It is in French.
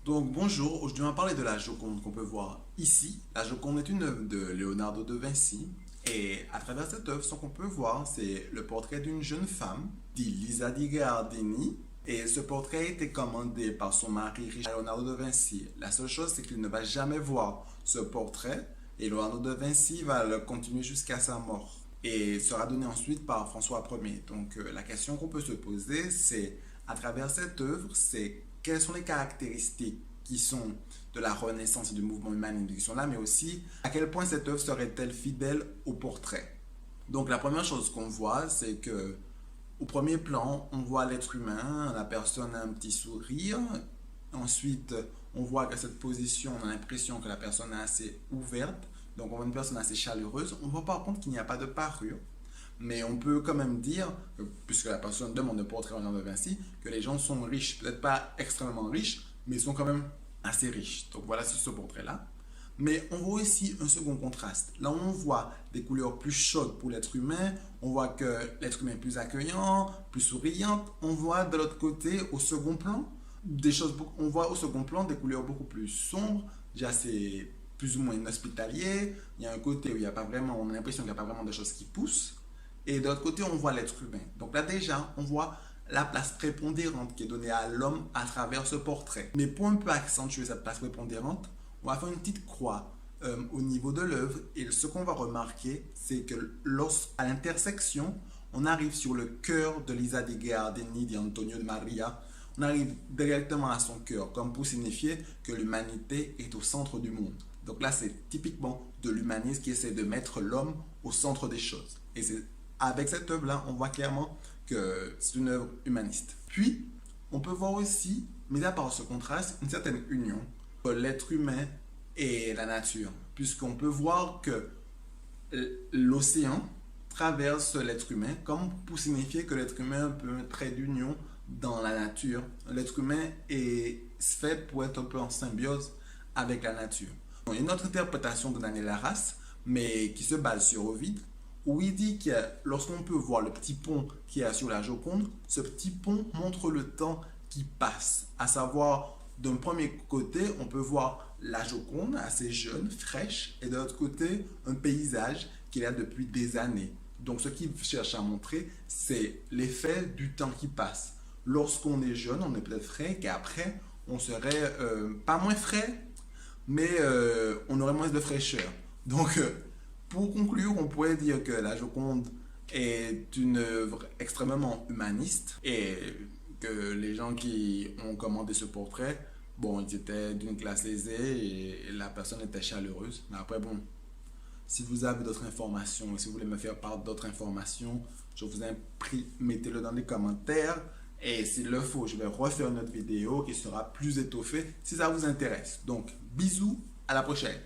Donc bonjour, aujourd'hui on va parler de la Joconde qu'on peut voir ici. La Joconde est une œuvre de Leonardo da Vinci et à travers cette œuvre, ce qu'on peut voir, c'est le portrait d'une jeune femme, dit Lisa di Gardini. Et ce portrait a été commandé par son mari Richard Leonardo da Vinci. La seule chose, c'est qu'il ne va jamais voir ce portrait et Leonardo da Vinci va le continuer jusqu'à sa mort et sera donné ensuite par François Ier. Donc la question qu'on peut se poser, c'est à travers cette œuvre, c'est quelles sont les caractéristiques qui sont de la Renaissance et du mouvement humaniste qui sont là, mais aussi à quel point cette œuvre serait-elle fidèle au portrait. Donc la première chose qu'on voit, c'est que au premier plan, on voit l'être humain, la personne a un petit sourire. Ensuite, on voit qu'à cette position, on a l'impression que la personne est assez ouverte. Donc on voit une personne assez chaleureuse. On voit par contre qu'il n'y a pas de parure. Mais on peut quand même dire, puisque la personne demande le portrait en de Vinci, que les gens sont riches. Peut-être pas extrêmement riches, mais ils sont quand même assez riches. Donc voilà ce portrait-là. Mais on voit aussi un second contraste. Là où on voit des couleurs plus chaudes pour l'être humain, on voit que l'être humain est plus accueillant, plus souriant. On voit de l'autre côté, au second plan, on voit au second plan des couleurs beaucoup plus sombres. Déjà, c'est plus ou moins inhospitalier. Il y a un côté où il y a pas vraiment, on a l'impression qu'il n'y a pas vraiment de choses qui poussent. Et de l'autre côté, on voit l'être humain. Donc là déjà, on voit la place prépondérante qui est donnée à l'homme à travers ce portrait. Mais pour un peu accentuer cette place prépondérante, on va faire une petite croix au niveau de l'œuvre. Et ce qu'on va remarquer, c'est que lorsqu'à l'intersection, on arrive sur le cœur de Lisa di Gardini, d'Antonio de Maria. On arrive directement à son cœur, comme pour signifier que l'humanité est au centre du monde. Donc là, c'est typiquement de l'humanisme qui essaie de mettre l'homme au centre des choses. Et c'est avec cette œuvre-là, on voit clairement que c'est une œuvre humaniste. Puis, on peut voir aussi, mis à part ce contraste, une certaine union entre l'être humain et la nature, puisqu'on peut voir que l'océan traverse l'être humain, comme pour signifier que l'être humain est un peu un trait d'union dans la nature. L'être humain est fait pour être un peu en symbiose avec la nature. Il y a une autre interprétation de Daniel Arras, mais qui se base sur Ovide, où il dit que lorsqu'on peut voir le petit pont qui est sur la Joconde, ce petit pont montre le temps qui passe. À savoir, d'un premier côté, on peut voir la Joconde assez jeune, fraîche, et de l'autre côté, un paysage qui est là depuis des années. Donc ce qu'il cherche à montrer, c'est l'effet du temps qui passe. Lorsqu'on est jeune, on est peut-être frais, qu'après, on serait pas moins frais, mais on aurait moins de fraîcheur. Donc, pour conclure, on pourrait dire que la Joconde est une œuvre extrêmement humaniste et que les gens qui ont commandé ce portrait, bon, ils étaient d'une classe aisée et la personne était chaleureuse. Mais après, bon, si vous avez d'autres informations, si vous voulez me faire part d'autres informations, je vous en prie, mettez-le dans les commentaires. Et s'il le faut, je vais refaire une autre vidéo qui sera plus étoffée si ça vous intéresse. Donc, bisous, à la prochaine.